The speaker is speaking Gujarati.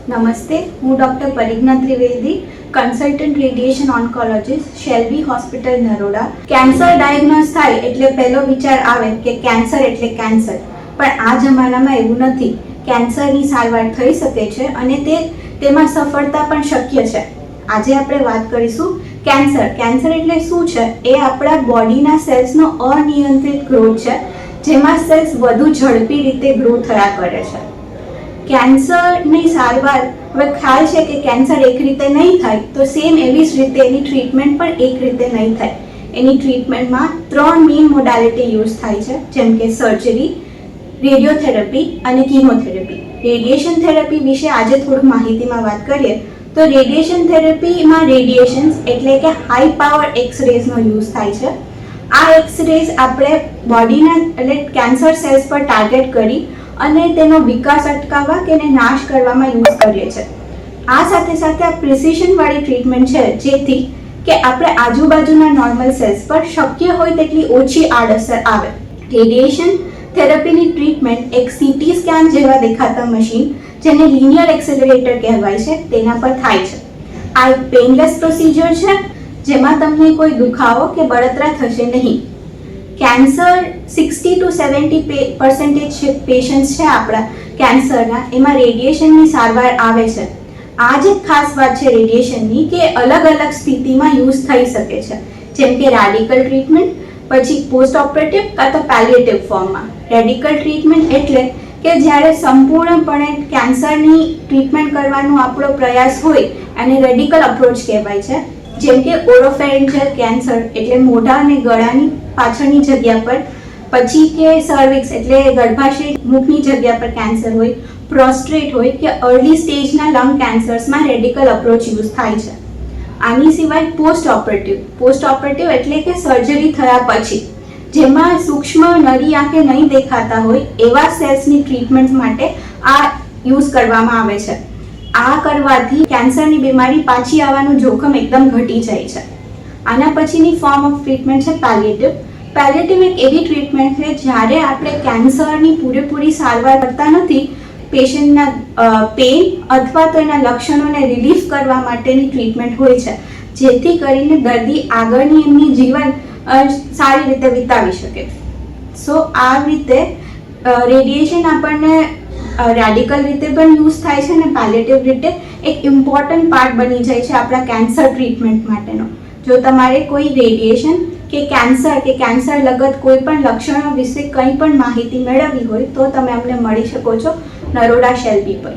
નમસ્તે, હું doctor Parigna Trivedi, consultant radiation oncologist, Shalby hospital, Naroda. Cancer diagnose થાય એટલે પહેલો વિચાર આવે કે કેન્સર એટલે કેન્સર, પણ આ જમાનામાં એવું નથી. કેન્સરની સારવાર થઈ શકે છે અને તેમાં સફળતા પણ શક્ય છે. આજે આપણે વાત કરીશું કેન્સર એટલે શું છે. એ આપણા બોડીના સેલ્સનો અનિયંત્રિત ગ્રોથ છે, જેમાં સેલ્સ વધુ ઝડપી રીતે ગ્રો થયા કરે છે. કેન્સરની સારવાર, હવે ખ્યાલ છે કે કેન્સર એક રીતે નહીં થાય, તો સેમ એવી જ રીતે એની ટ્રીટમેન્ટ પણ એક રીતે નહીં થાય. એની ટ્રીટમેન્ટમાં 3 મેઇન મોડાલિટી યુઝ થાય છે, જેમ કે સર્જરી, રેડિયોથેરાપી અને કીમોથેરાપી. રેડિયેશન થેરાપી વિશે આજે થોડું માહિતીમાં વાત કરીએ તો રેડિયેશન થેરાપીમાં રેડિયેશન્સ એટલે કે હાઈ પાવર એક્સરેઝનો યુઝ થાય છે. આ એક્સરેઝ આપણે બોડીના એટલે કેન્સર સેલ્સ પર ટાર્ગેટ કરી અને તેનો વિકાસ અટકાવવા કે એને નાશ કરવામાં યુઝ કરીએ છીએ. આ સાથે સાથે આ પ્રિસિશનવાળી ટ્રીટમેન્ટ છે, જેથી કે આપણે આજુબાજુના નોર્મલ સેલ્સ પર શક્ય હોય તેટલી ઓછી આડઅસર આવે. રેડિયેશન થેરાપીની ટ્રીટમેન્ટ એક સીટી સ્કેન જેવા દેખાતા મશીન, જેને લિનિયર એક્સેલરેટર કહેવાય છે, તેના પર થાય છે. આ એક પેઇનલેસ પ્રોસિજર છે, જેમાં તમને કોઈ દુખાવો કે બળતરા થશે નહીં. કેન્સર 60 to 70% પેશન્ટ્સ છે આપણા કેન્સરના, એમાં રેડિયેશનની સારવાર આવે છે. આ જ એક ખાસ વાત છે રેડિયેશનની, કે અલગ અલગ સ્થિતિમાં યુઝ થઈ શકે છે, જેમ કે રેડિકલ ટ્રીટમેન્ટ, પછી પોસ્ટ ઓપરેટિવ કાં તો પેલિએટિવ ફોર્મમાં. રેડિકલ ટ્રીટમેન્ટ એટલે કે જ્યારે સંપૂર્ણપણે કેન્સરની ટ્રીટમેન્ટ કરવાનો આપણો પ્રયાસ હોય અને રેડિકલ અપ્રોચ કહેવાય છે. જેમ કે ઓરોફેરિન્જિયલ કેન્સર એટલે મોઢા અને ગળાની પાછળની જગ્યા પર, પછી કે સર્વિક્સ એટલે ગર્ભાશય મુખની જગ્યા પર કેન્સર હોય, પ્રોસ્ટેટ હોય કે અર્લી સ્ટેજના લંગ કેન્સર્સમાં રેડિકલ અપ્રોચ યુઝ થાય છે. આની સિવાય પોસ્ટ ઓપરેટિવ એટલે કે સર્જરી થયા પછી, જેમાં સૂક્ષ્મ નરી આંખે નહીં દેખાતા હોય એવા સેલ્સની ટ્રીટમેન્ટ માટે આ યુઝ કરવામાં આવે છે. આ કરવાથી કેન્સરની બીમારી પાછી આવવાનું જોખમ એકદમ ઘટી જાય છે. આના પછીની ફોર્મ ઓફ ટ્રીટમેન્ટ છે પેલિએટિવ. પેલિએટિવ એક એવી ટ્રીટમેન્ટ છે જ્યારે આપણે કેન્સરની પૂરેપૂરી સારવાર કરતા નથી, પેશન્ટના પેઇન અથવા તો એના લક્ષણોને રિલીફ કરવા માટેની ટ્રીટમેન્ટ હોય છે, જેથી કરીને દર્દી આગળની એમની જીવન સારી રીતે વિતાવી શકે. સો આ રીતે રેડિયેશન આપણને રેડિકલ રીતે પણ યુઝ થાય છે અને પેલિએટિવ રીતે એક ઇમ્પોર્ટન્ટ પાર્ટ બની જાય છે આપણા કેન્સર ટ્રીટમેન્ટ માટેનો. જો તમારે કોઈ રેડિયેશન કે કેન્સર લગત કોઈ પણ લક્ષણો વિશે કંઈ પણ માહિતી મેળવવી હોય તો તમે અમને મળી શકો છો નરોડા શેલ્બી પર.